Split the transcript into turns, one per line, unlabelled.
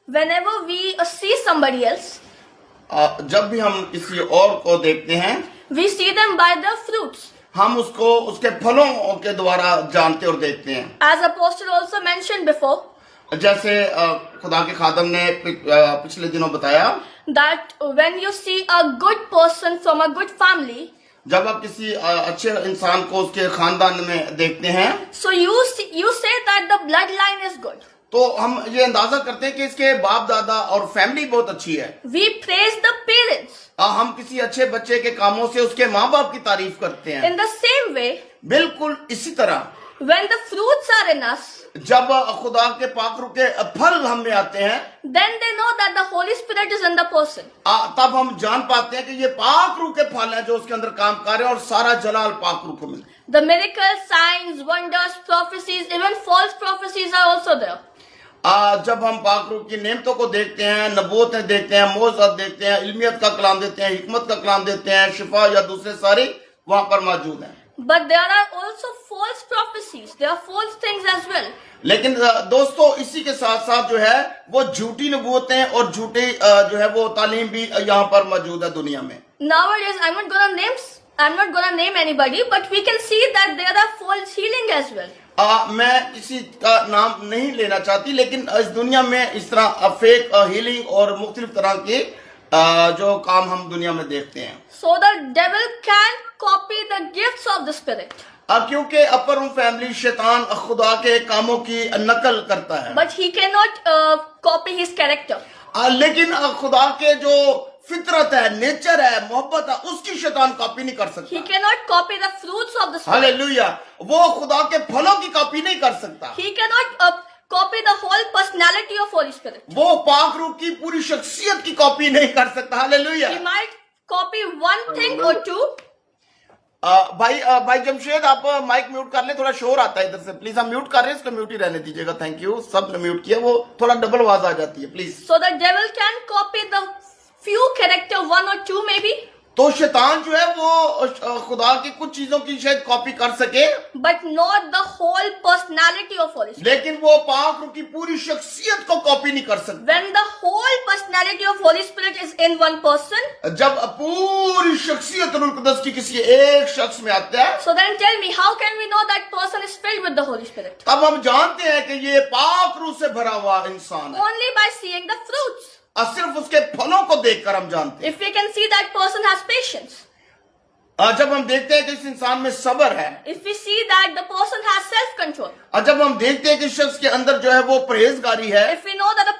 Whenever we see somebody else,
जब भी हम किसी और को देखते हैं,
we see them by their fruits.
हम उसको उसके फलों के द्वारा जानते और देखते हैं।
As Apostle also mentioned before,
जैसे खुदा के खादम ने पिछले दिनों बताया,
that when you see a good person from a good family,
जब आप किसी अच्छे इंसान को उसके खानदान में देखते हैं,
so you say that the bloodline is good.
तो हम ये अंदाजा करते हैं कि इसके बाप दादा और फैमिली बहुत अच्छी है।
We praise the parents.
हम किसी अच्छे बच्चे के कामों से उसके माँ बाप की तारीफ करते हैं।
In the same way,
बिल्कुल इसी तरह
when the fruits are in us,
जब खुदा के पाकरू के फल हम में आते हैं,
then they know that the Holy Spirit is in the person.
तब हम जान पाते हैं कि ये पाकरू के फल हैं जो उसके अंदर काम कर रहे हैं और सारा जलाल पाकरू को मिलता है।
The miracles, signs, wonders, prophecies, even false prophecies are also there.
जब हम पाकरू की नेमतों को देखते हैं, नबूवतें देखते हैं, मोज़त देखते हैं, इल्मियत का कलाम देते हैं, हिकमत का कलाम देते हैं, शिफा या दूसरे सारे वहां पर मौजूद हैं।
But there are also false prophecies. There are false things as well.
लेकिन दोस्तों इसी के साथ साथ जो है वो झूठी नबूवतें और झूठी जो है वो तालीम भी यहाँ पर मौजूद है दुनिया में।
Nowadays, I'm not gonna name anybody, but we can see that there are false healing as well.
मैं किसी का नाम नहीं लेना चाहती, लेकिन इस दुनिया में इस तरह फेक हीलिंग और मुख्तलिफ तरह के जो काम हम दुनिया में देखते हैं।
So the devil can copy the gifts of the Spirit.
क्योंकि अपर रूम फैमिली शैतान खुदा के कामों की नकल करता है,
But he cannot copy his character.
लेकिन खुदा के जो फितरत है, नेचर है, मोहब्बत है, उसकी शैतान कॉपी नहीं कर
He
सकता।
cannot copy the fruits of the Spirit.
Hallelujah. वो खुदा के फलों की कॉपी नहीं कर सकता।
He cannot copy the whole personality of Holy Spirit.
वो पाक रूह की पूरी शख्सियत की कॉपी नहीं कर सकता। Hallelujah.
He might copy one thing or two.
भाई जमशेद, आप माइक म्यूट कर ले, थोड़ा शोर आता है इधर से। प्लीज हम म्यूट कर रहे हैं, इसको म्यूट ही रहने दीजिएगा। Thank you. सब ने म्यूट किया, वो थोड़ा डबल आवाज आ जाती है, please.
So the devil can copy the few character, one or two maybe.
तो शैतान जो है वो खुदा की कुछ चीजों की शायद कॉपी कर सके,
But not the whole personality of Holy Spirit.
लेकिन वो पाक रूह की पूरी शख्सियत को कॉपी नहीं कर सकता।
When the whole personality of Holy Spirit is in one person,
जब पूरी शख्सियत रूह कुदस की किसी एक शख्स में आता है,
so then tell me, how can we know that person is filled with the Holy Spirit?
तब हम जानते हैं कि ये पाक रूह से भरा हुआ इंसान है।
Only by seeing the fruits.
और सिर्फ उसके फलों को देखकर हम जानते हैं।
If we can see that person has patience,
जब हम देखते हैं कि इस इंसान में सब्र है,
if we see that the person has self-control,
और जब हम देखते हैं कि शख्स के अंदर जो है वो परहेजगारी है,
if we know that the